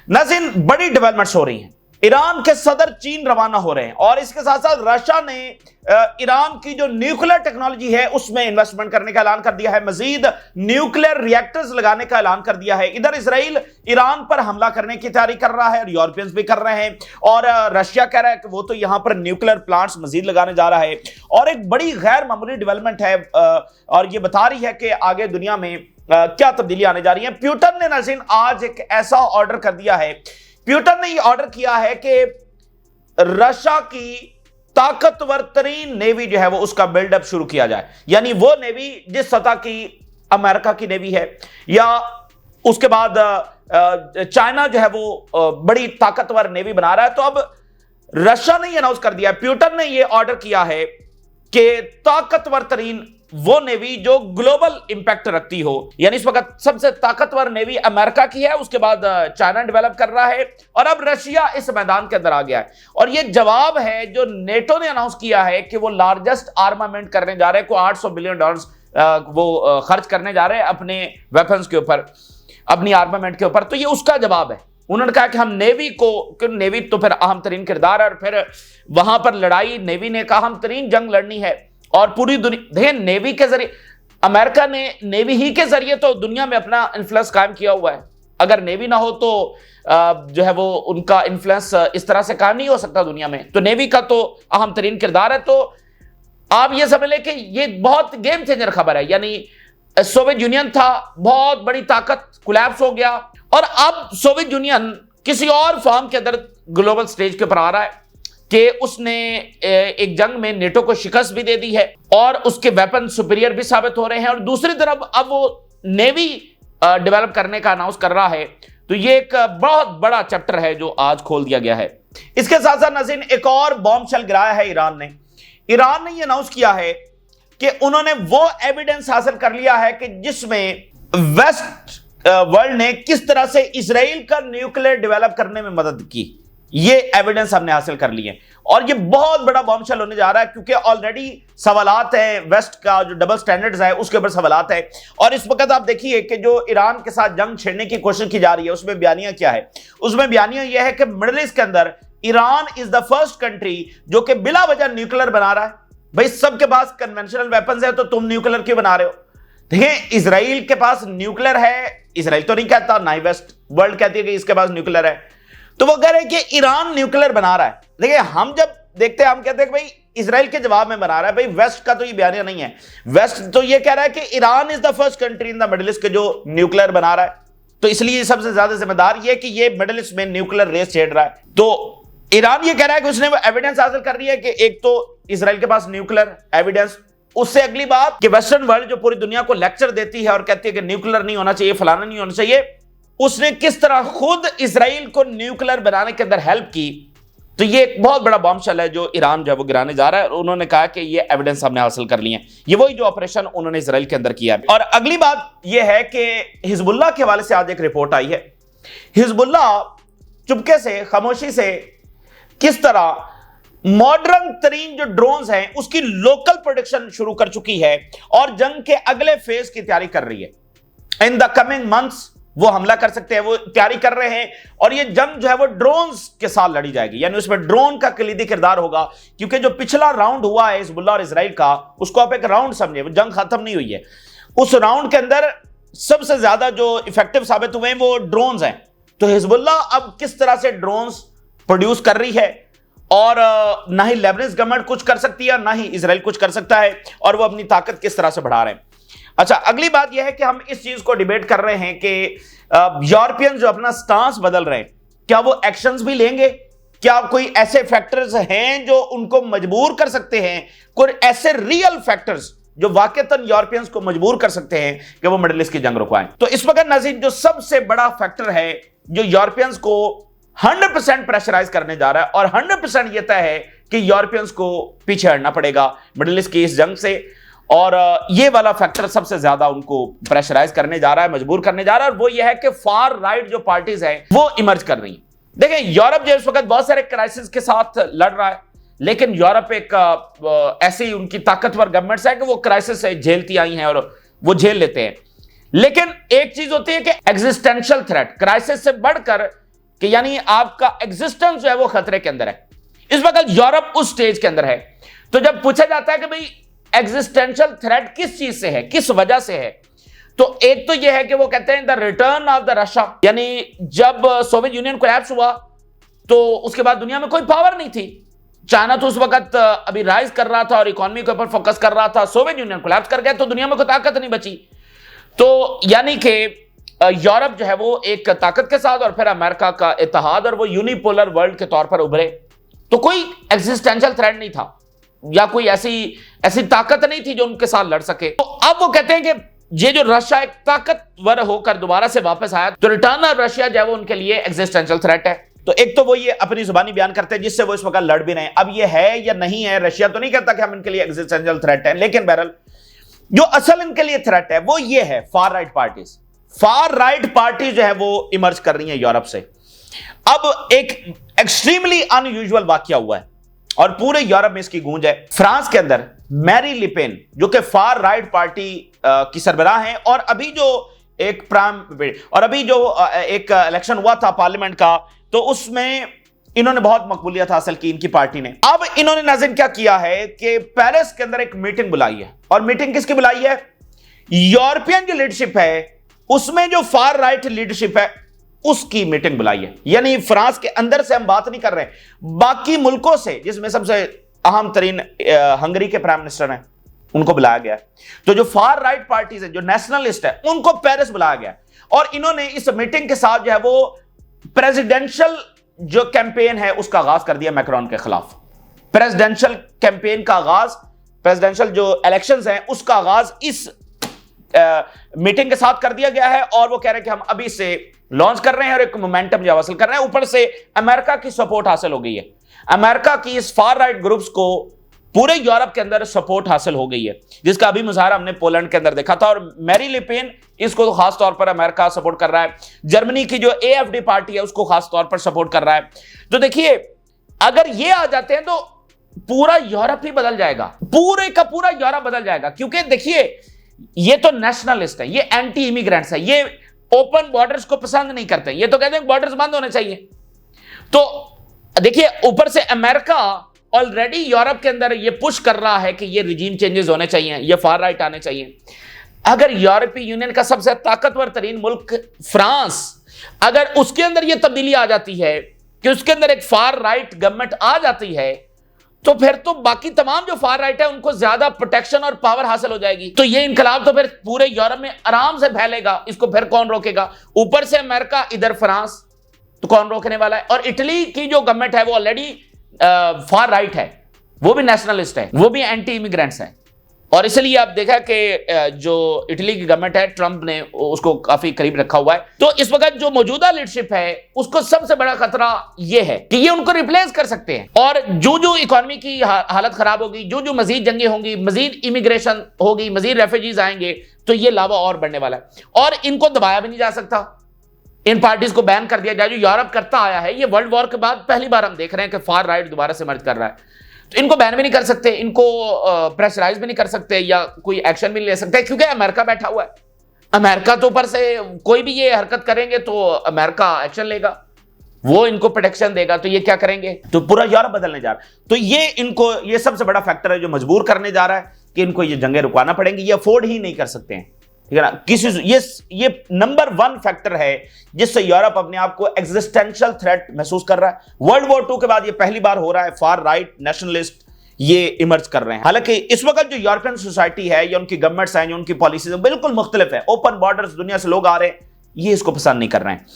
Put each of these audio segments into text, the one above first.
नाज़रीन, बड़ी डेवलपमेंट्स हो रही हैं। ईरान के सदर चीन रवाना हो रहे हैं और इसके साथ साथ रशिया ने ईरान की जो न्यूक्लियर टेक्नोलॉजी है उसमें इन्वेस्टमेंट करने का ऐलान कर दिया है। मजीद न्यूक्लियर रिएक्टर्स लगाने का ऐलान कर दिया है। इधर इजराइल ईरान पर हमला करने की तैयारी कर रहा है और यूरोपियंस भी कर रहे हैं, और रशिया कह रहा है कि वो तो यहां पर न्यूक्लियर प्लांट्स मजीद लगाने जा रहा है। और एक बड़ी गैर मामूली डेवलपमेंट है और ये बता रही है कि आगे दुनिया में क्या तब्दीली आने जा रही है। प्यूटन ने नाज़रीन आज एक ऐसा ऑर्डर कर दिया है। प्यूटन ने यह ऑर्डर किया है कि रशिया की ताकतवर तरीन नेवी जो है वो उसका बिल्डअप शुरू किया जाए, यानी वो नेवी जिस सतह की अमेरिका की नेवी है, या उसके बाद चाइना जो है वो बड़ी ताकतवर नेवी बना रहा है। तो अब रशिया ने यह अनाउंस कर दिया है, प्यूटन ने यह ऑर्डर किया है कि ताकतवर तरीन वो नेवी जो ग्लोबल इंपैक्ट रखती हो, यानी इस वक्त सबसे ताकतवर नेवी अमेरिका की है, उसके बाद चाइना डेवलप कर रहा है और अब रशिया इस मैदान के अंदर आ गया है। और ये जवाब है जो नेटो ने अनाउंस किया है कि वो लार्जेस्ट आर्मामेंट करने जा रहे हैं, को $800 बिलियन वो खर्च करने जा रहे हैं अपने वेपन्स के ऊपर, अपनी आर्मामेंट के ऊपर। तो ये उसका जवाब है। उन्होंने कहा कि हम नेवी को, नेवी तो फिर अहम तरीन किरदार है और फिर वहां पर लड़ाई नेवी ने कहा अहम तरीन जंग लड़नी है और पूरी दुनिया देखिए नेवी के जरिए, अमेरिका ने नेवी ही के जरिए तो दुनिया में अपना इन्फ्लुएंस कायम किया हुआ है। अगर नेवी ना हो तो जो है वो उनका इन्फ्लुएंस इस तरह से कायम नहीं हो सकता दुनिया में। तो नेवी का तो अहम तरीन किरदार है। तो आप ये समझ लें कि ये बहुत गेम चेंजर खबर है। यानी सोवियत यूनियन था, बहुत बड़ी ताकत, कोलैप्स हो गया और अब सोवियत यूनियन किसी और फॉर्म के अंदर ग्लोबल स्टेज के ऊपर आ रहा है कि उसने एक जंग में नेटो को शिकस्त भी दे दी है और उसके वेपन सुपीरियर भी साबित हो रहे हैं, और दूसरी तरफ अब वो नेवी डेवलप करने का अनाउंस कर रहा है। तो ये एक बहुत बड़ा चैप्टर है जो आज खोल दिया गया है। इसके साथ साथ नाज़रीन, एक और बॉम्बशेल गिराया है ईरान ने। ईरान ने ये अनाउंस किया है कि उन्होंने वो एविडेंस हासिल कर लिया है कि जिसमें वेस्ट वर्ल्ड ने किस तरह से इजराइल का न्यूक्लियर डेवलप करने में मदद की। ये एविडेंस हमने हासिल कर लिए और ये बहुत बड़ा बॉम्बशेल होने जा रहा है, क्योंकि ऑलरेडी सवालात है, वेस्ट का जो डबल स्टैंडर्ड्स है उसके ऊपर सवालात है। और इस वक्त आप देखिए कि जो ईरान के साथ जंग छेड़ने की कोशिश की जा रही है उसमें बयानिया क्या है। उसमें बयानिया यह है कि मिडिल ईस्ट के अंदर Iran is the first country जो कि बिला वजह न्यूक्लियर बना रहा है। भाई सबके पास कन्वेंशनल वेपन्स है तो तुम न्यूक्लियर क्यों बना रहे हो? देखिए, इजराइल के पास न्यूक्लियर है, इजराइल तो नहीं कहता, ना ही वेस्ट वर्ल्ड कहती है कि इसके पास न्यूक्लियर है। तो वो कह रहे हैं कि ईरान न्यूक्लियर बना रहा है। देखिए, हम जब देखते हैं हम कहते हैं कि भाई इजराइल के जवाब में बना रहा है। भाई वेस्ट का तो ये बयानिया नहीं है। वेस्ट तो ये कह रहा है कि Iran is the first country in the middle east के जो न्यूक्लियर बना रहा है। तो इसलिए सबसे ज्यादा जिम्मेदार ये कि ये मिडिल ईस्ट में न्यूक्लियर रेस छेड़ रहा है। तो ईरान ये कह रहा है कि उसने एविडेंस हासिल कर रही है कि एक तो इजराइल के पास न्यूक्लियर एविडेंस, उससे अगली बात कि वेस्टर्न वर्ल्ड जो पूरी दुनिया को लेक्चर देती है और कहती है कि न्यूक्लियर नहीं होना चाहिए, फलाना नहीं होना चाहिए, उसने किस तरह खुद इजराइल को न्यूक्लियर बनाने के अंदर हेल्प की। तो ये एक बहुत बड़ा बॉम्बशेल है जो ईरान जो है वो गिराने जा रहा है। और उन्होंने कहा कि ये एविडेंस हमने हासिल कर लिए हैं। ये वही जो ऑपरेशन उन्होंने इजराइल के अंदर किया है। और अगली बात ये है कि हिजबुल्लाह के हवाले से आज एक रिपोर्ट आई है। हिजबुल्लाह चुपके से, खामोशी से किस तरह मॉडर्न तरीन जो ड्रोन्स हैं उसकी लोकल प्रोडक्शन शुरू कर चुकी है और जंग के अगले फेज की तैयारी कर रही है। इन द कमिंग मंथ्स वो हमला कर सकते हैं, वो तैयारी कर रहे हैं। और ये जंग जो है वो ड्रोन्स के साथ लड़ी जाएगी, यानी उसमें ड्रोन का कलीदी किरदार होगा। क्योंकि जो पिछला राउंड हुआ है हिजबुल्लाह और इजराइल का, उसको आप एक राउंड समझे, वो जंग खत्म नहीं हुई है। उस राउंड के अंदर सबसे ज्यादा जो इफेक्टिव साबित हुए हैं वो ड्रोन्स हैं। तो हिजबुल्लाह अब किस तरह से ड्रोन्स प्रोड्यूस कर रही है, और ना ही लेबनान गवर्नमेंट कुछ कर सकती है ना ही इजराइल कुछ कर सकता है, और वो अपनी ताकत किस तरह से बढ़ा रहे हैं। अच्छा, अगली बात यह है कि हम इस चीज को डिबेट कर रहे हैं कि यूरोपियन जो अपना स्टांस बदल रहे हैं, क्या वो एक्शंस भी लेंगे? क्या कोई ऐसे फैक्टर्स हैं जो उनको मजबूर कर सकते हैं, कोई ऐसे रियल फैक्टर्स जो वाकईतन यूरोपियंस को मजबूर कर सकते हैं कि वो मिडिल ईस्ट की जंग रुकवाएं? तो इस वक्त नाज़रीन जो सबसे बड़ा फैक्टर है जो यूरोपियंस को 100% प्रेशराइज करने जा रहा है, और 100% यह तय है कि यूरोपियंस को पीछे हटना पड़ेगा मिडिल ईस्ट की इस जंग से। और ये वाला फैक्टर सबसे ज्यादा उनको प्रेशराइज करने जा रहा है, मजबूर करने जा रहा है, और वो ये है कि फार राइट जो पार्टीज हैं वो इमर्ज कर रही हैं। देखिए, यूरोप जो इस वक्त बहुत सारे क्राइसिस के साथ लड़ रहा है, लेकिन यूरोप एक ऐसी उनकी ताकतवर गवर्नमेंट्स है कि वो क्राइसिस से झेलती आई हैं और वो झेल लेते हैं। लेकिन एक चीज होती है कि एग्जिस्टेंशियल थ्रेट, क्राइसिस से बढ़कर कि यानी आपका एग्जिस्टेंस जो है वो खतरे के अंदर है। इस वक्त यूरोप उस स्टेज के अंदर है। तो जब पूछा जाता है कि भाई एग्जिस्टेंशियल थ्रेट किस चीज से है, किस वजह से है, तो एक तो यह है कि वो कहते हैं the return of the Russia, यानी जब सोवियत यूनियन कोलैप्स हुआ तो उसके बाद दुनिया में कोई पावर नहीं थी। चाइना तो उस वक्त अभी राइज कर रहा था और इकोनॉमी के ऊपर फोकस कर रहा था। सोवियत यूनियन कोलैप्स कर गया तो दुनिया में कोई ताकत नहीं बची। तो यानी कि यूरोप जो है वो एक ताकत के साथ और फिर अमेरिका का इत्तेहाद और वो यूनिपोलर वर्ल्ड के तौर पर उभरे। तो कोई एग्जिस्टेंशियल थ्रेट नहीं था या कोई ऐसी ताकत नहीं थी जो उनके साथ लड़ सके। तो अब वो कहते हैं कि ये जो रशिया एक ताकतवर होकर दोबारा से वापस आया तो रिटर्न ऑफ रशिया जो है वो उनके लिए एग्जिस्टेंशियल थ्रेट है। तो एक तो वो ये अपनी जुबानी बयान करते हैं जिससे वो इस वक्त लड़ भी रहे हैं। अब ये है या नहीं है, रशिया तो नहीं कहता कि हम इनके लिए एग्जिस्टेंशियल थ्रेट है, लेकिन बहरहाल जो असल इनके लिए थ्रेट है वो ये है far right parties. Far right party जो है वो इमर्ज कर रही है यूरोप से। अब एक एक्सट्रीमली अनयूजुअल वाकया हुआ है और पूरे यूरोप में इसकी गूंज है। फ्रांस के अंदर मैरी लिपेन जो कि फार राइट पार्टी की सरबराह हैं और अभी जो एक इलेक्शन हुआ था पार्लियामेंट का तो उसमें इन्होंने बहुत मकबूलियत हासिल की इनकी पार्टी ने। अब इन्होंने नाज़रीन क्या किया है कि पेरिस के अंदर एक मीटिंग बुलाई है और मीटिंग किसकी बुलाई है? यूरोपियन जो लीडरशिप है उसमें जो फार राइट लीडरशिप है उसकी मीटिंग बुलाई है। यानी फ्रांस के अंदर से हम बात नहीं कर रहे हैं, बाकी मुल्कों से जिसमें सबसे अहम तरीन हंगरी के प्राइम मिनिस्टर हैं उनको बुलाया गया। तो जो फार राइट पार्टीज है, जो नेशनलिस्ट है, उनको पेरिस बुलाया गया और इन्होंने इस मीटिंग के साथ जो है वो प्रेसिडेंशियल जो कैंपेन है उसका आगाज कर दिया मैक्रोन के खिलाफ। प्रेसिडेंशियल कैंपेन का आगाज, प्रेसिडेंशियल जो इलेक्शंस हैं उसका आगाज इस मीटिंग के साथ कर दिया गया है और वो कह रहे हैं कि हम अभी से लॉन्च कर रहे हैं और एक मोमेंटम जो हासिल कर रहे हैं। ऊपर से अमेरिका की सपोर्ट हासिल हो गई है। अमेरिका की इस फार राइट ग्रुप्स को पूरे यूरोप के अंदर सपोर्ट हासिल हो गई है, जिसका अभी मुजाहरा हमने पोलैंड के अंदर देखा था और मैरी लिपेन इसको तो खास तौर पर अमेरिका सपोर्ट कर रहा है। जर्मनी की जो एएफडी पार्टी है उसको खास तौर पर सपोर्ट कर रहा है। तो देखिए अगर ये आ जाते हैं तो पूरा यूरोप ही बदल जाएगा, पूरे का पूरा यूरोप बदल जाएगा। क्योंकि देखिए ये तो नेशनलिस्ट है, ये एंटी इमिग्रेंट्स है, ये ओपन बॉर्डर्स को पसंद नहीं करते, ये तो कहते हैं बॉर्डर्स बंद होने चाहिए। तो देखिए ऊपर से अमेरिका ऑलरेडी यूरोप के अंदर ये पुश कर रहा है कि ये रिजीम चेंजेस होने चाहिए, ये फार राइट आने चाहिए। अगर यूरोपीय यूनियन का सबसे ताकतवर तरीन मुल्क फ्रांस, अगर उसके अंदर ये तब्दीली आ जाती है कि उसके अंदर एक फार राइट गवर्नमेंट आ जाती है तो फिर तो बाकी तमाम जो फार राइट है उनको ज्यादा प्रोटेक्शन और पावर हासिल हो जाएगी। तो ये इनकलाब तो फिर पूरे यूरोप में आराम से फैलेगा, इसको फिर कौन रोकेगा? ऊपर से अमेरिका, इधर फ्रांस, तो कौन रोकने वाला है? और इटली की जो गवर्नमेंट है वो ऑलरेडी फार राइट है, वो भी नेशनलिस्ट है, वो भी एंटी इमिग्रेंट्स है। और इसलिए आप देखा कि जो इटली की गवर्नमेंट है ट्रंप ने उसको काफी करीब रखा हुआ है। तो इस वक्त जो मौजूदा लीडरशिप है उसको सबसे बड़ा खतरा यह है कि ये उनको रिप्लेस कर सकते हैं और जो जो इकोनॉमी की हालत खराब होगी, जो जो मजीद जंगें होंगी, मजीद इमिग्रेशन होगी, मजीद रेफ्यूजीज आएंगे, तो ये लावा और बढ़ने वाला है और इनको दबाया भी नहीं जा सकता। इन पार्टीज को बैन कर दिया जाए जो यूरोप करता आया है। ये वर्ल्ड वॉर के बाद पहली बार हम देख रहे हैं कि फार राइट दोबारा से मर्ज कर रहा है। तो इनको बैन भी नहीं कर सकते, इनको प्रेशराइज भी नहीं कर सकते या कोई एक्शन भी नहीं ले सकते क्योंकि अमेरिका बैठा हुआ है। अमेरिका तो ऊपर से कोई भी ये हरकत करेंगे तो अमेरिका एक्शन लेगा, वो इनको प्रोटेक्शन देगा। तो ये क्या करेंगे? तो पूरा यूरोप बदलने जा रहा है। तो ये इनको, ये सबसे बड़ा फैक्टर है जो मजबूर करने जा रहा है कि इनको ये जंगें रुकवाना पड़ेंगी, ये अफोर्ड ही नहीं कर सकते हैं, ठीक है ना। किसी ये नंबर 1 फैक्टर है जिससे यूरोप अपने आप को एग्जिस्टेंशियल थ्रेट महसूस कर रहा है। वर्ल्ड वॉर 2 के बाद ये पहली बार हो रहा है फार राइट नेशनलिस्ट ये इमर्ज कर रहे हैं। हालांकि इस वक्त जो यूरोपियन सोसाइटी है या उनकी गवर्नमेंट्स हैं, जो उनकी पॉलिसीज बिल्कुल मुख्तलिफ है। ओपन बॉर्डर्स, दुनिया से लोग आ रहे हैं, ये इसको पसंद नहीं कर रहे हैं।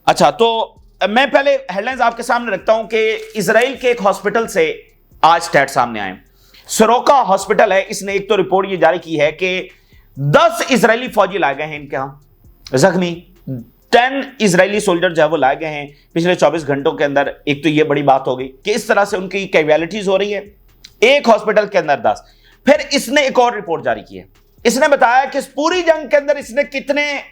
अच्छा, तो मैं पहले हेडलाइंस आपके सामने रखता हूं कि इजराइल के एक हॉस्पिटल से आज स्टैट सामने आए। सरोका हॉस्पिटल है, इसने एक तो रिपोर्ट ये जारी की है कि 10 इजरायली फौजी लाए गए हैं इनके यहां जख्मी। 10 इजरायली सोल्जर जो है वो लाए गए हैं पिछले 24 घंटों के अंदर। एक तो ये बड़ी बात हो गई कि इस तरह से उनकी कैजुअलिटीज हो रही है एक हॉस्पिटल के अंदर 10। फिर इसने एक और रिपोर्ट जारी की है, इसने बताया कि इस पूरी जंग के अंदर इसने कितने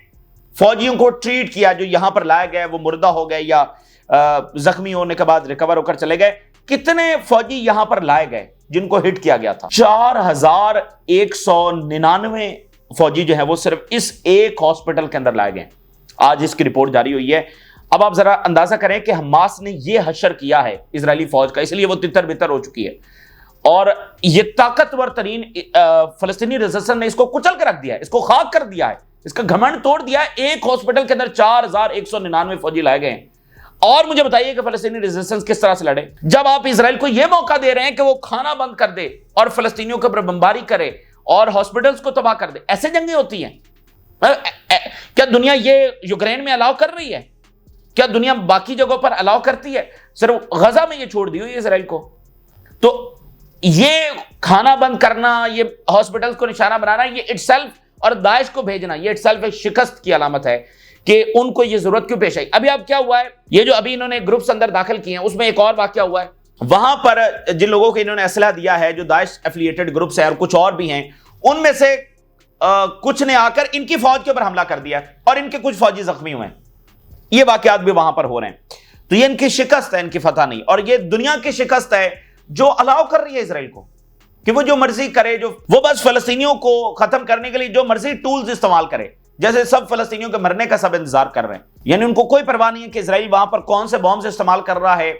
फौजियों को ट्रीट किया जो यहां पर लाए गए, वो मुर्दा हो गए या जख्मी होने के बाद रिकवर होकर चले गए। कितने फौजी यहां पर लाए गए जिनको हिट किया गया था? 4199 फौजी जो है वो सिर्फ इस एक हॉस्पिटल के अंदर लाए गए। आज इसकी रिपोर्ट जारी हुई है। अब आप जरा अंदाजा करें कि हमास ने यह हशर किया है इजरायली फौज का, इसलिए वो तितर बितर हो चुकी है और ये ताकतवर तरीन फलस्तीनी रेजिस्टेंस ने इसको कुचल के रख दिया है, इसको खाक कर दिया है, इसका घमंड तोड़ दिया है। एक हॉस्पिटल के अंदर 4199 फौजी लाए गए हैं। और मुझे बताइए कि फलस्तीनी रेजिस्टेंस किस तरह से लड़े, जब आप इजराइल को यह मौका दे रहे हैं कि वो खाना बंद कर दे और फलस्तीनियों के ऊपर बमबारी करे और हॉस्पिटल्स को तबाह कर दे। ऐसे जंगें होती हैं? क्या दुनिया ये यूक्रेन में अलाउ कर रही है? क्या दुनिया बाकी जगहों पर अलाउ करती है? सिर्फ गजा में ये छोड़ दी हुई है इजराइल को। तो ये खाना बंद करना, ये हॉस्पिटल्स को निशाना बनाना, ये इटसेल्फ और दाइश को भेजना, ये इटसेल्फ एक शिकस्त की अलामत है कि उनको ये जरूरत क्यों पेश आई। अभी अब क्या हुआ है, ये जो अभी इन्होंने ग्रुप्स अंदर दाखिल किए हैं उसमें एक और वाकया हुआ है। वहां पर जिन लोगों को इन्होंने असला दिया है, जो दाइश एफिलिएटेड ग्रुप्स है और कुछ और भी हैं, उनमें से कुछ ने आकर इनकी फौज के ऊपर हमला कर दिया और इनके कुछ फौजी जख्मी हुए हैं। ये वाकयात भी वहां पर हो रहे हैं। तो ये इनकी शिकस्त है, इनकी फतह नहीं। और ये दुनिया की शिकस्त है जो अलाउ कर रही है इजराइल को कि वो जो मर्जी करे, जो वो बस फलस्तीनियों को खत्म करने के लिए जो मर्जी टूल्स इस्तेमाल करे, जैसे सब फलस्तीनियों के मरने का सब इंतजार कर रहे हैं। यानी उनको कोई परवाह नहीं है कि इजराइल वहां पर कौन से बॉम्ब इस्तेमाल कर रहा है।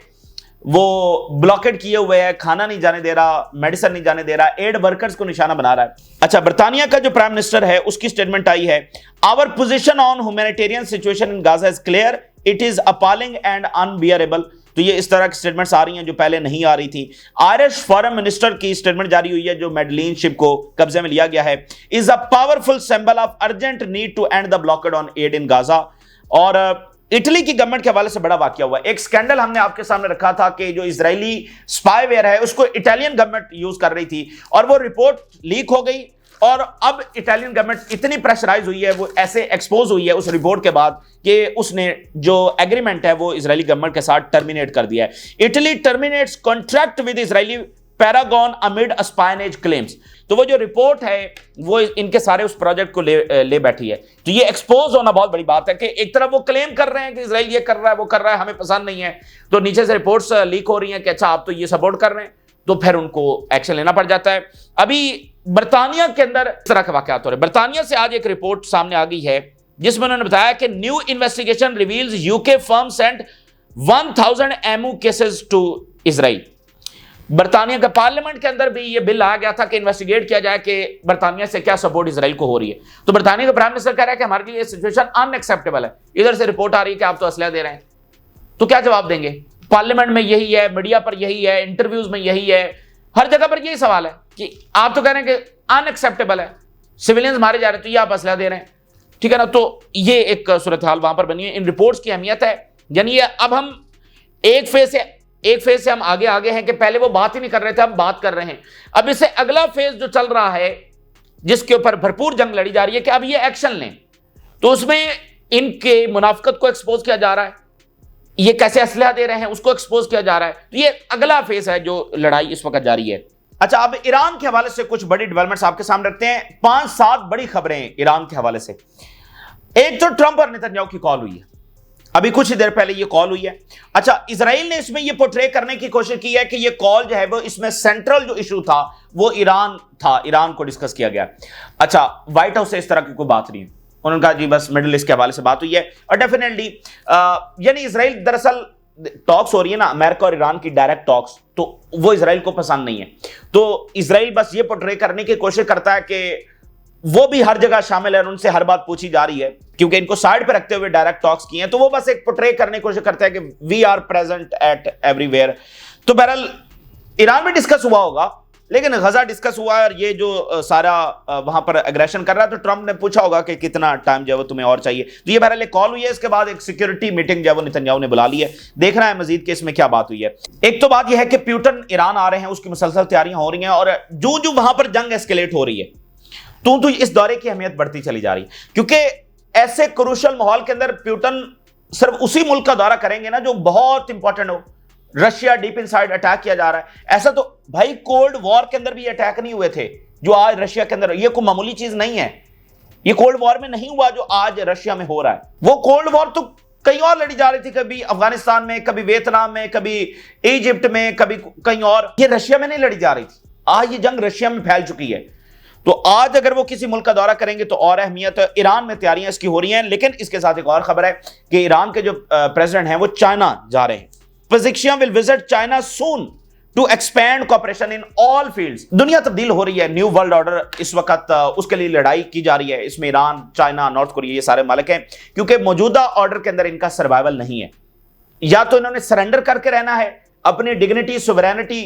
वो ब्लॉकेड किए हुए है, खाना नहीं जाने दे रहा, मेडिसिन नहीं जाने दे रहा, एड वर्कर्स को निशाना बना रहा है। अच्छा, बर्तानिया का जो प्राइम मिनिस्टर है उसकी स्टेटमेंट आई है, our position on humanitarian situation in Gaza is clear, it is appalling and unbearable. तो ये इस तरह की स्टेटमेंट्स आ रही हैं जो पहले नहीं आ रही थी। आयरिश फॉरेन मिनिस्टर की स्टेटमेंट जारी हुई है, जो मेडलिन शिप को कब्जे में लिया गया है, is a powerful symbol of urgent need to end the blockade on aid in Gaza. और इटली की गवर्नमेंट के हवाले से बड़ा वाकया हुआ। एक स्कैंडल हमने आपके सामने रखा था कि जो इजरायली स्पाईवेयर है उसको इटालियन गवर्नमेंट यूज कर रही थी और वो रिपोर्ट लीक हो गई और अब इटालियन गवर्नमेंट इतनी प्रेशराइज हुई है, वो ऐसे एक्सपोज हुई है उस रिपोर्ट के बाद कि उसने जो एग्रीमेंट है वो इजरायली गवर्नमेंट के साथ टर्मिनेट कर दिया है। Italy terminates contract with Israeli Paragon amid espionage claims. तो वो जो रिपोर्ट है वो इनके सारे उस प्रोजेक्ट को ले बैठी है। तो ये एक्सपोज होना बहुत बड़ी बात है कि एक तरफ वो क्लेम कर रहे हैं कि इजराइल ये कर रहा है, वो कर रहा है, हमें पसंद नहीं है, तो नीचे से रिपोर्ट्स लीक हो रही हैं कि अच्छा आप तो ये सपोर्ट कर रहे हैं, तो फिर उनको एक्शन लेना पड़ जाता है। अभी बर्तानिया के अंदर इस तरह के वाकयात हो रहे हैं। बर्तानिया से आज एक रिपोर्ट सामने आ गई है जिसमें उन्होंने बताया कि new investigation reveals UK firm sent 1000 ammo cases to Israel. बर्तानिया के पार्लियामेंट के अंदर भी ये बिल आ गया था कि इन्वेस्टिगेट किया जाए कि बर्तानिया से क्या सपोर्ट इजराइल को हो रही है। तो बर्तानिया का प्राइम मिनिस्टर कह रहा है कि हमारे लिए ये सिचुएशन अनएक्सेप्टेबल है। इधर से रिपोर्ट आ रही है कि आप तो असला दे रहे हैं, तो क्या जवाब देंगे? पार्लियामेंट में यही है, मीडिया पर यही है, इंटरव्यूज में यही है, हर जगह पर यही सवाल है कि आप तो कह रहे हैं कि अनएक्सेप्टेबल है, सिविलियंस मारे जा रहे हैं, तो ये आप असला दे रहे हैं, ठीक है ना। तो ये एक सूरत हाल वहां पर बनी है। इन रिपोर्ट्स की अहमियत है, यानी ये अब हम एक फेज से हम आगे हैं कि पहले वो बात ही नहीं कर रहे थे, हम बात कर रहे हैं। अब इससे अगला फेज जो चल रहा है जिसके ऊपर भरपूर जंग लड़ी जा रही है कि अब ये एक्शन लें, तो उसमें इनके मुनाफिकत को एक्सपोज किया जा रहा है, ये कैसे असलहा दे रहे हैं उसको एक्सपोज किया जा रहा है। तो ये अगला फेज है जो लड़ाई इस वक्त जारी है। अच्छा, अब ईरान के हवाले से कुछ बड़ी डेवलपमेंट्स आपके सामने रखते हैं। 5-7 बड़ी खबरें ईरान के हवाले से। एक तो ट्रंप और नेतन्याहू की कॉल हुई है, अभी कुछ ही देर पहले ये कॉल हुई है। अच्छा, इजराइल ने इसमें ये पोर्ट्रे करने की कोशिश की है कि ये कॉल जो है वो इसमें सेंट्रल जो इशू था वो ईरान था, ईरान को डिस्कस किया गया। अच्छा, व्हाइट हाउस से इस तरह की कोई बात नहीं है, उन्होंने कहा जी बस मिडिल ईस्ट के हवाले से बात हुई है। और डेफिनेटली यानी इजराइल, दरअसल टॉक्स हो रही है ना अमेरिका और ईरान की, डायरेक्ट टॉक्स, तो वो इजराइल को पसंद नहीं है। तो इजराइल बस ये पोर्ट्रे करने की कोशिश करता है कि वो भी हर जगह शामिल है और उनसे हर बात पूछी जा रही है, क्योंकि इनको साइड पे रखते हुए डायरेक्ट टॉक्स किए हैं। तो वो बस एक पोर्ट्रे करने की कोशिश करता है कि we are present at everywhere. तो बहरहाल ईरान में डिस्कस हुआ होगा, लेकिन गजा डिस्कस हुआ है और ये जो सारा वहां पर एग्रेशन कर रहा है, तो ट्रंप ने पूछा होगा कि कितना टाइम जो है वो तुम्हें और चाहिए। तो ये बहरहाल कॉल हुई है, इसके बाद एक सिक्योरिटी मीटिंग जो है वो नेतन्याहू ने बुला ली है। देखना है मजीद कि इसमें क्या बात हुई है। एक तो बात यह है कि प्यूटन ईरान आ रहे हैं, उसकी मुसलसल तैयारियां हो रही हैं और जो वहां पर जंग एस्केलेट हो रही है, तो इस दौरे की अहमियत बढ़ती चली जा रही है, क्योंकि ऐसे क्रूशल माहौल के अंदर प्यूटन सिर्फ उसी मुल्क का दौरा करेंगे ना जो बहुत इंपॉर्टेंट हो। रशिया डीप इनसाइड अटैक किया जा रहा है, ऐसा तो भाई कोल्ड वॉर के अंदर भी अटैक नहीं हुए थे जो आज रशिया के अंदर। ये कोई मामूली चीज नहीं है, ये कोल्ड वॉर में नहीं हुआ जो आज रशिया में हो रहा है। वो कोल्ड वॉर तो कहीं और लड़ी जा रही थी, कभी अफगानिस्तान में, कभी वियतनाम में, कभी इजिप्ट में, कभी कहीं और। ये रशिया में नहीं लड़ी जा रही थी। आज ये जंग रशिया में फैल चुकी है। तो आज अगर वो किसी मुल्क का दौरा करेंगे तो और अहमियत, ईरान में तैयारियां इसकी हो रही हैं। लेकिन इसके साथ एक और खबर है कि ईरान के जो प्रेसिडेंट हैं वो चाइना जा रहे हैं। Pezeshkian will visit China soon to expand cooperation in all fields। दुनिया तब्दील हो रही है, न्यू वर्ल्ड ऑर्डर इस वक्त उसके लिए लड़ाई की जा रही है। इसमें ईरान, चाइना, नॉर्थ कोरिया ये सारे मालिक हैं, क्योंकि मौजूदा ऑर्डर के अंदर इनका सर्वाइवल नहीं है। या तो इन्होंने सरेंडर करके रहना है, अपनी डिग्निटी, सोवरेनिटी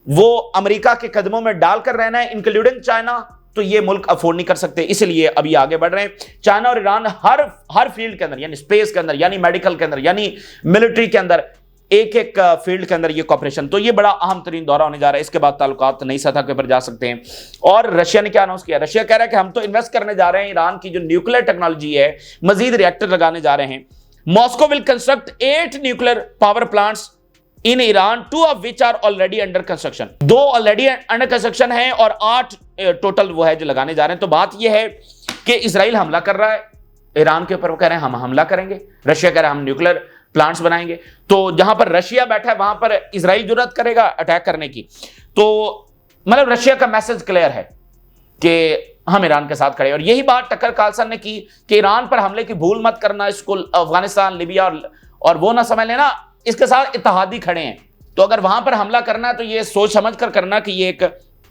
वो अमेरिका के कदमों में डालकर रहना है, इंक्लूडिंग चाइना, तो ये मुल्क अफोर्ड नहीं कर सकते, इसलिए अभी आगे बढ़ रहे हैं। चाइना और ईरान हर फील्ड के अंदर, यानी स्पेस के अंदर, यानी मेडिकल के अंदर, यानी मिलिट्री के अंदर, एक एक फील्ड के अंदर ये कॉपरेशन, तो ये बड़ा अहम तरीन दौरा होने जा रहा है। इसके बाद ताल्लुकात नई सतह के ऊपर जा सकते हैं। और रशिया ने क्या अनाउंस किया? रशिया कह रहा है कि हम तो इन्वेस्ट करने जा रहे हैं ईरान की जो न्यूक्लियर टेक्नोलॉजी है, मजीद रिएक्टर लगाने जा रहे हैं। Moscow will construct 8 nuclear power plants in Iran, 2 of which are already under construction। 2 already under construction है और 8 टोटल वो है जो लगाने जा रहे हैं। तो बात यह है कि इजराइल हमला कर रहा है ईरान के ऊपर, वो कह रहे हैं हम हमला करेंगे। रशिया कह रहा है हम न्यूक्लियर प्लांट्स बनाएंगे। तो जहां पर रशिया बैठा है वहां पर इजराइल जुर्रत करेगा अटैक करने की। तो मतलब रशिया का मैसेज क्लियर है कि हम ईरान के साथ खड़े। और यही बात टकर कार्लसन ने की कि ईरान पर हमले की भूल मत करना, इसको अफगानिस्तान, लिबिया और वो ना समझ लेना, इसके साथ इत्तेहादी खड़े हैं। तो अगर वहां पर हमला करना है तो ये सोच समझ कर करना कि ये एक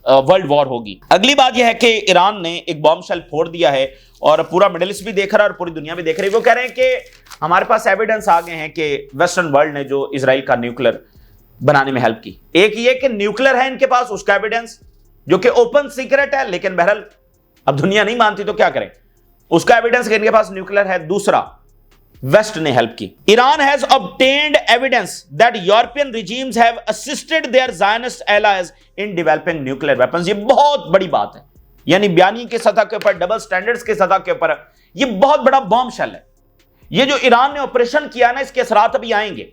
वर्ल्ड वॉर होगी। अगली बात यह है कि ईरान ने एक बॉम्ब शेल फोड़ दिया है और पूरा मिडिल ईस्ट भी देख रहा है और पूरी दुनिया भी देख रही है। वो कह रहे हैं कि हमारे पास एविडेंस आ गए हैं कि वेस्टर्न वर्ल्ड ने जो इजराइल का न्यूक्लियर बनाने में हेल्प की। एक ये कि न्यूक्लियर है इनके पास, उसका एविडेंस जो कि ओपन सीक्रेट है, लेकिन बहरहाल अब दुनिया नहीं मानती तो क्या करें, उसका एविडेंस कि इनके पास न्यूक्लियर है। दूसरा, वेस्ट ने हेल्प की। Iran has obtained evidence that European regimes have assisted their Zionist allies in developing nuclear weapons. ये बहुत बड़ी बात है, यानी बयानी के सतह के ऊपर, डबल स्टैंडर्ड्स के सतह के ऊपर ये बहुत बड़ा बॉम्ब शेल है। ये जो ईरान ने ऑपरेशन किया ना, इसके असरात अभी आएंगे,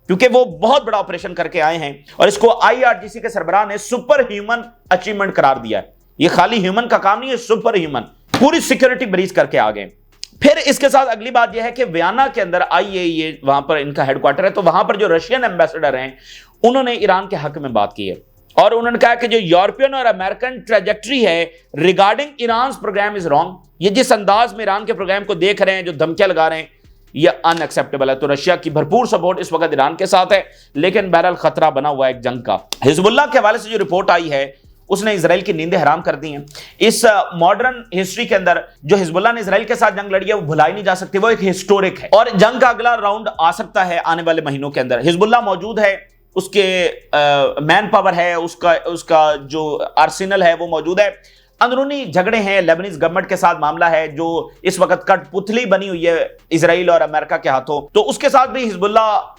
क्योंकि वो बहुत बड़ा ऑपरेशन करके आए हैं और इसको IRGC के सरबराह ने सुपर ह्यूमन अचीवमेंट करार दिया है। ये खाली ह्यूमन का काम नहीं है, सुपर ह्यूमन, पूरी सिक्योरिटी ब्रीच करके आ गए। फिर इसके साथ अगली बात यह है कि वियना के अंदर IAEA वहां पर इनका हेडक्वार्टर है, तो वहां पर जो रशियन एम्बेसडर हैं उन्होंने ईरान के हक में बात की है और उन्होंने कहा कि जो यूरोपियन और अमेरिकन ट्रेजेक्ट्री है regarding Iran program is wrong. ये जिस अंदाज में ईरान के प्रोग्राम को देख रहे हैं, जो धमकियां लगा रहे हैं, यह अनएक्सेप्टेबल है। तो रशिया की भरपूर सपोर्ट इस वक्त ईरान के साथ है, लेकिन बहरहाल खतरा बना हुआ है एक जंग का। हिजबुल्लाह के हवाले से जो रिपोर्ट आई है उसने इजराइल की नींदें हराम कर दी हैं। इस मॉडर्न हिस्ट्री के अंदर जो हिजबुल्लाह ने इजराइल के साथ जंग लड़ी है वो भुलाई नहीं जा सकती, वो एक हिस्टोरिक है और जंग का अगला राउंड आ सकता है आने वाले महीनों के अंदर। हिजबुल्लाह मौजूद है, उसके मैन पावर है, उसका जो आर्सेनल है वो मौजूद है। अंदरूनी झगड़े हैं, लेबनीज गवर्नमेंट के साथ मामला है जो इस वक्त कठपुतली बनी हुई है इजराइल और अमेरिका के हाथों, तो उसके साथ भी हिजबुल्लाह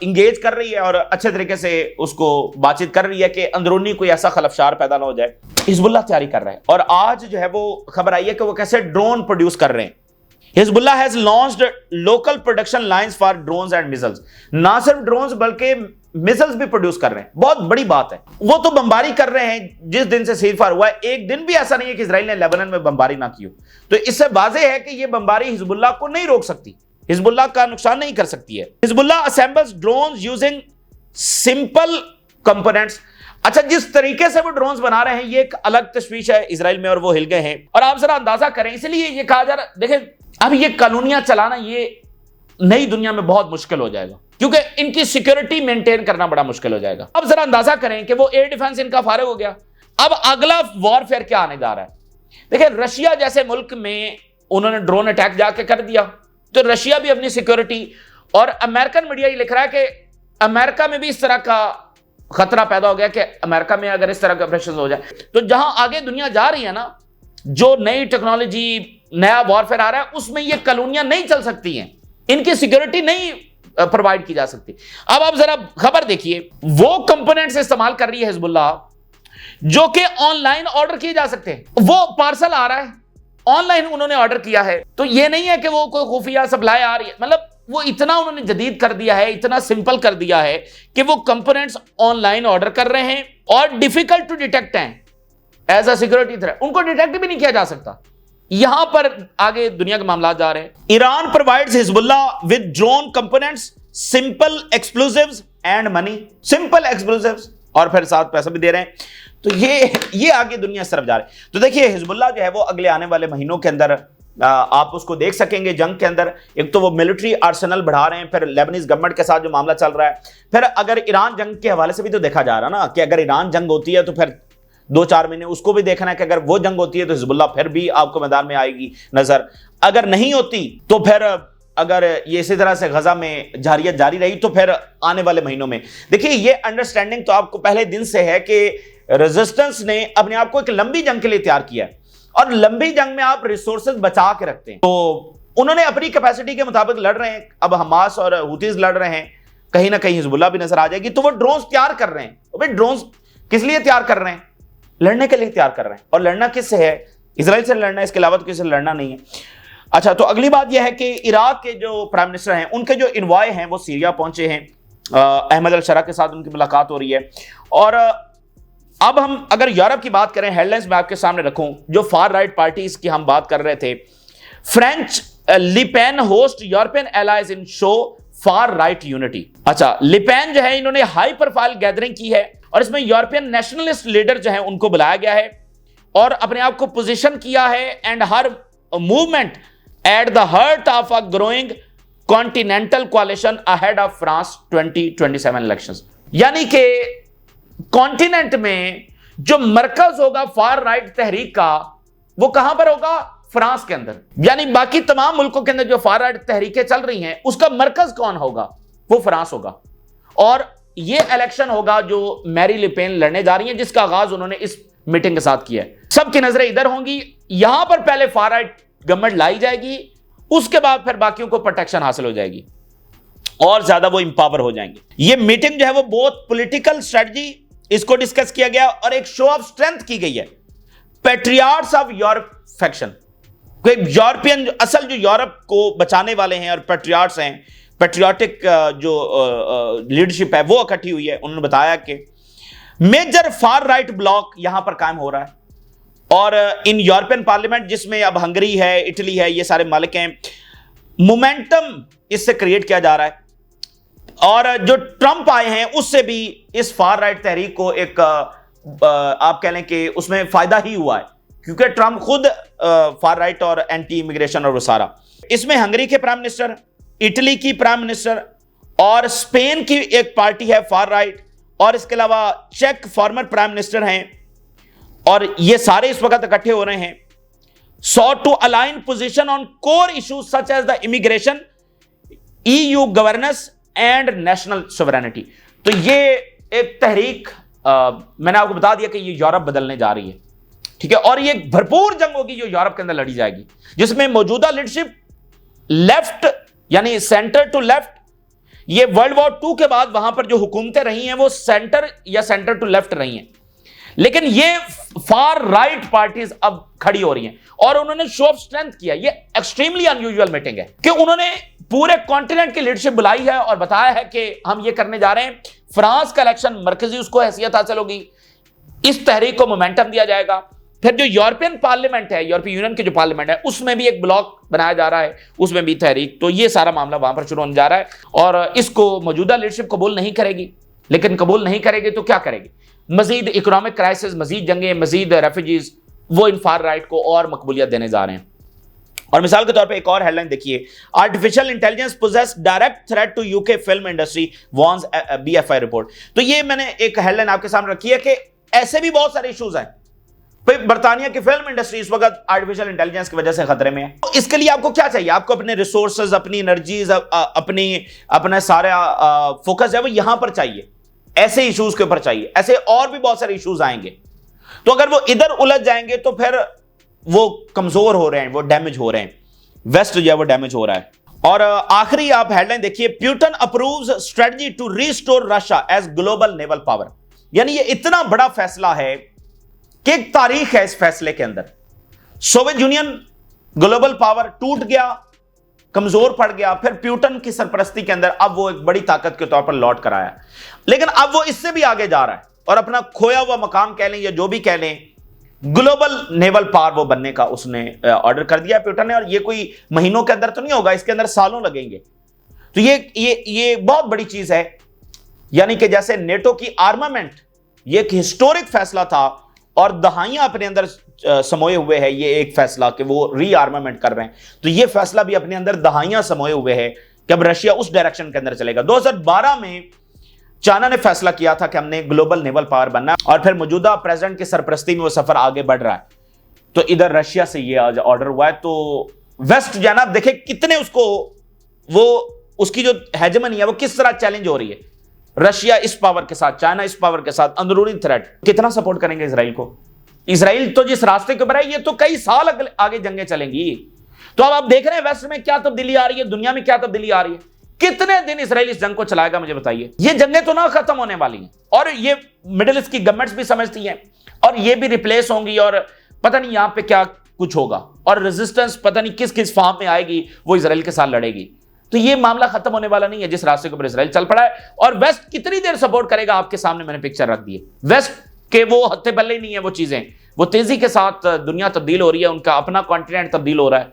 इंगेज कर रही है और अच्छे तरीके से उसको बातचीत कर रही है कि अंदरूनी कोई ऐसा खलफशार पैदा ना हो जाए। हिजबुल्लाह तैयारी कर रहा है और आज जो है वो खबर आई है कि वो कैसे ड्रोन प्रोड्यूस कर रहे हैं। Hezbollah has launched local production lines for drones and missiles. ना सिर्फ ड्रोन्स बल्कि मिसाइल्स भी प्रोड्यूस कर रहे हैं, बहुत बड़ी बात है। वो तो बमबारी कर रहे हैं जिस दिन से सीजफायर हुआ है, एक दिन भी ऐसा नहीं है कि इजराइल ने लेबनान में बमबारी ना की हो। तो इससे वाज़ेह है कि ये बमबारी हिजबुल्लाह को नहीं रोक सकती, हिजबुल्लाह का नुकसान नहीं कर सकती है। Hezbollah assembles drones using simple components. अच्छा, जिस तरीके से वो ड्रोन्स बना रहे हैं ये एक अलग तशवीश है इजराइल में और वो हिल गए हैं। और आप जरा अंदाजा करें, इसलिए ये कहा जा रहा, देखें अब ये कॉलोनियां चलाना ये नई दुनिया में बहुत मुश्किल हो जाएगा, क्योंकि इनकी सिक्योरिटी मेंटेन करना बड़ा मुश्किल हो जाएगा। अब जरा अंदाजा करें कि वो एयर डिफेंस इनका फारिग हो गया, अब अगला वॉरफेयर क्या आने जा रहा है। देखिए, रशिया जैसे मुल्क में उन्होंने ड्रोन अटैक जाके कर दिया, तो रशिया भी अपनी सिक्योरिटी, और अमेरिकन मीडिया ये लिख रहा है कि अमेरिका में भी इस तरह का खतरा पैदा हो गया कि अमेरिका में अगर इस तरह के ऑपरेशन हो जाए तो जहां आगे दुनिया जा रही है ना, जो नई टेक्नोलॉजी, नया वॉरफेयर आ रहा है, उसमें ये कॉलोनियां नहीं चल सकती हैं, इनकी सिक्योरिटी नहीं प्रोवाइड की जा सकती। अब आप जरा खबर देखिए, वो कंपोनेंट्स इस्तेमाल कर रही है हिजबुल्लाह जो कि ऑनलाइन ऑर्डर किए जा सकते हैं। वो पार्सल आ रहा है, ऑनलाइन उन्होंने ऑर्डर किया है, तो ये नहीं है कि वो कोई खुफिया सप्लाई आ रही है, मतलब वो इतना उन्होंने जदीद कर दिया है, इतना सिंपल कर दिया है कि वो कंपोनेंट्स ऑनलाइन ऑर्डर कर रहे हैं और डिफिकल्ट टू डिटेक्ट हैं एज अ सिक्योरिटी थ्रेट, उनको डिटेक्ट भी नहीं किया जा सकता। यहां पर आगे दुनिया के मामला जा रहे हैं। Iran provides Hezbollah with drone components, simple explosives and money. Simple explosives और फिर साथ पैसा भी दे रहे हैं। तो ये आगे दुनिया इस तरफ जा रही है। तो देखिए हिजबुल्लाह जो है वो अगले आने वाले महीनों के अंदर आप उसको देख सकेंगे जंग के अंदर। एक तो वो मिलिट्री आर्सेनल बढ़ा रहे हैं, फिर लेबनीज गवर्नमेंट के साथ जो मामला चल रहा है, फिर अगर ईरान जंग के हवाले से भी तो देखा जा रहा ना कि अगर ईरान जंग होती है तो फिर 2-4 महीने उसको भी देखना है कि अगर वो जंग होती है तो हिजबुल्लाह फिर भी आपको मैदान में आएगी नजर। अगर नहीं होती तो फिर अगर ये इसी तरह से गजा में जारियत जारी रही तो फिर आने वाले महीनों में देखिए ये अंडरस्टैंडिंग तो आपको पहले दिन से है कि रेजिस्टेंस ने अपने आप को एक लंबी जंग के लिए तैयार किया है, और लंबी जंग में आप रिसोर्सेज बचा के रखते हैं। तो उन्होंने अपनी कैपेसिटी के मुताबिक लड़ रहे हैं। अब हमास और हुतीज लड़ रहे हैं, कहीं ना कहीं हिजबुल्लाह भी नजर आ जाएगी। तो वो ड्रोन्स तैयार कर रहे हैं। भाई ड्रोन्स किस लिए तैयार कर रहे हैं? लड़ने के लिए तैयार कर रहे हैं। और लड़ना किससे है? इजराइल से लड़ना है, इसके अलावा तो किसी से लड़ना नहीं है। अच्छा, तो अगली बात यह है कि इराक के जो प्राइम मिनिस्टर हैं उनके जो इन्वॉय हैं वो सीरिया पहुंचे हैं। अहमद अल शरा के साथ उनकी मुलाकात हो रही है। और अब हम अगर यूरोप की बात करें, हेडलाइंस में आपके सामने रखूं, जो फार राइट पार्टीज की हम बात कर रहे थे, French Le Pen host European allies in show far right unity. अच्छा, लिपेन जो है इन्होंने हाई प्रोफाइल गैदरिंग की है और इसमें यूरोपियन नेशनलिस्ट लीडर जो है उनको बुलाया गया है और अपने आप को पोजीशन किया है। And her movement at the heart of a growing continental कोalition ahead of France 2027 elections. यानी कि कॉन्टिनेंट में जो मरकज होगा फार राइट तहरीक का वो कहां पर होगा? फ्रांस के अंदर। यानी बाकी तमाम मुल्कों के अंदर जो फार राइट तहरीकें चल रही हैं उसका मरकज कौन होगा? वो फ्रांस होगा। और ये इलेक्शन होगा जो मैरी लिपेन लड़ने जा रही हैं, जिसका आगाज उन्होंने इस मीटिंग के साथ किया है। सबकी नजरें इधर होंगी। यहां पर पहले फार राइट गवर्नमेंट लाई जाएगी, उसके बाद फिर बाकियों को प्रोटेक्शन हासिल हो जाएगी और ज्यादा वो इंपावर हो जाएंगे। ये मीटिंग जो है वो बहुत पॉलिटिकल स्ट्रेटजी इसको डिस्कस किया गया और एक शो ऑफ स्ट्रेंथ की गई है। पैट्रियार्ट्स ऑफ यूरोप फैक्शन, यूरोपियन असल जो यूरोप को बचाने वाले हैं और पैट्रियार्ट्स हैं, पैट्रियाटिक जो लीडरशिप है वो इकट्ठी हुई है। उन्होंने बताया कि मेजर फार राइट ब्लॉक यहां पर कायम हो रहा है और इन यूरोपियन पार्लियामेंट जिसमें अब हंगरी है, इटली है, ये सारे मालिक हैं, मोमेंटम इससे क्रिएट किया जा रहा है। और जो ट्रंप आए हैं उससे भी इस फार राइट तहरीक को एक आप कह लें कि उसमें फायदा ही हुआ है, क्योंकि ट्रंप खुद फार राइट और एंटी इमिग्रेशन और वो सारा। इसमें हंगरी के प्राइम मिनिस्टर, इटली की प्राइम मिनिस्टर और स्पेन की एक पार्टी है फार राइट, और इसके अलावा चेक फॉर्मर प्राइम मिनिस्टर हैं, और ये सारे इस वक्त इकट्ठे हो रहे हैं। sought to align position on core issues such as the immigration, EU governance and national sovereignty। तो ये एक तहरीक मैंने आपको बता दिया कि ये यूरोप बदलने जा रही है, ठीक है। और ये भरपूर जंग होगी जो यूरोप के अंदर लड़ी जाएगी, जिसमें मौजूदा लीडरशिप लेफ्ट यानी सेंटर टू लेफ्ट, ये वर्ल्ड वॉर 2 के बाद वहां पर जो हुकूमतें रही हैं वो सेंटर या सेंटर टू लेफ्ट रही हैं, लेकिन ये फार राइट पार्टीज अब खड़ी हो रही हैं और उन्होंने शो ऑफ स्ट्रेंथ किया। ये एक्सट्रीमली अनयूजुअल मीटिंग है कि उन्होंने पूरे कॉन्टिनेंट की लीडरशिप बुलाई है और बताया है कि हम ये करने जा रहे हैं। फ्रांस का इलेक्शन मरकजी उसको हैसियत हासिल होगी, इस तहरीक को मोमेंटम दिया जाएगा। फिर जो यूरोपियन पार्लियामेंट है, यूरोपीय यूनियन की जो पार्लियामेंट है, उसमें भी एक ब्लॉक बनाया जा रहा है, उसमें भी तहरीक। तो ये सारा मामला वहां पर शुरू होने जा रहा है और इसको मौजूदा लीडरशिप कबूल नहीं करेगी। लेकिन कबूल नहीं करेगी तो क्या करेगी? मजीद इकोनॉमिक क्राइसिस, मजीद जंगें, मजीद रेफ्यूजीज, वो इन फार राइट को और मकबूलियत देने जा रहे हैं। और मिसाल के तौर पे एक और हेडलाइन देखिए, artificial intelligence poses direct threat to UK film industry warns BFI report. तो ये मैंने एक हेडलाइन आपके सामने रखी है कि ऐसे भी बहुत सारे इश्यूज हैं। बर्तानिया की फिल्म इंडस्ट्री इस वक्त आर्टिफिशियल इंटेलिजेंस की वजह से खतरे में है। तो इसके लिए आपको क्या चाहिए? आपको अपने रिसोर्सेज, अपनी एनर्जीज, अपना सारा फोकस है वो यहां पर चाहिए, ऐसे इश्यूज के ऊपर चाहिए। ऐसे और भी बहुत सारे इश्यूज आएंगे, तो अगर वो इधर उलझ जाएंगे तो फिर वो कमजोर हो रहे हैं, वो डैमेज हो रहे हैं, वेस्ट जो है वो डैमेज हो रहा है। और आखिरी आप हेडलाइन देखिए, Putin approves strategy to restore Russia as global naval power. यानी ये इतना बड़ा फैसला है कि एक तारीख है इस फैसले के अंदर। सोवियत यूनियन ग्लोबल पावर टूट गया, कमजोर पड़ गया, फिर प्यूटन की सरपरस्ती के अंदर अब वो एक बड़ी ताकत के तौर पर लौट कर आया, लेकिन अब वो इससे भी आगे जा रहा है और अपना खोया हुआ मकाम कह लें या जो भी कह लें, ग्लोबल नेवल पावर वो बनने का उसने ऑर्डर कर दिया प्यूटन ने। और ये कोई महीनों के अंदर तो नहीं होगा, इसके अंदर सालों लगेंगे। तो ये बहुत बड़ी चीज है। यानी कि जैसे नेटो की आर्मामेंट ये एक हिस्टोरिक फैसला था और दहाइयां अपने अंदर समोए हुए है ये एक फैसला कि वो रीआर्मामेंट कर रहे हैं। तो ये फैसला भी अपने अंदर दहाइयां समोए हुए है कि अब रशिया उस डायरेक्शन के अंदर चलेगा। 2012 में चाइना ने फैसला किया था कि हमने ग्लोबल नेवल पावर बनना है और फिर मौजूदा प्रेसिडेंट की सरपरस्ती में वो सफर आगे बढ़ रहा है। तो इधर रशिया से ये आज ऑर्डर हुआ है। तो वेस्ट जनाब देखे कितने उसको वो उसकी जो हेजेमनी है वो किस तरह चैलेंज हो रही है। रशिया इस पावर के साथ, चाइना इस पावर के साथ, अंदरूनी थ्रेट कितना सपोर्ट करेंगे इसराइल को। इसराइल तो जिस रास्ते के ऊपर है ये तो कई साल आगे जंगें चलेंगी। तो अब आप देख रहे हैं वेस्ट में क्या तब्दीली आ रही है, दुनिया में क्या तब्दीली आ रही है। कितने दिन इसराइल इस जंग को चलाएगा मुझे बताइए। ये जंगें तो ना खत्म होने वाली हैं और ये मिडिल ईस्ट की गवर्नमेंट्स भी समझती हैं और ये भी रिप्लेस होंगी और पता नहीं यहां पे क्या कुछ होगा और रेजिस्टेंस पता नहीं किस किस फॉर्म में आएगी, वो इसराइल के साथ लड़ेगी। तो ये मामला खत्म होने वाला नहीं है जिस रास्ते के ऊपर इसराइल चल पड़ा है। और वेस्ट कितनी देर सपोर्ट करेगा आपके सामने मैंने पिक्चर रख दी है। वेस्ट के वो हत्थे बल्ले नहीं है वो चीजें, वो तेजी के साथ दुनिया तब्दील हो रही है, उनका अपना कॉन्टिनेंट तब्दील हो रहा है,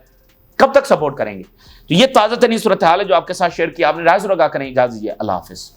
कब तक सपोर्ट करेंगे। तो ये ताजा तरीन सूरत हाल है जो आपके साथ शेयर किया। आपने राय सुरगा करें, इजाजत दीजिए, अल्लाह हाफिज।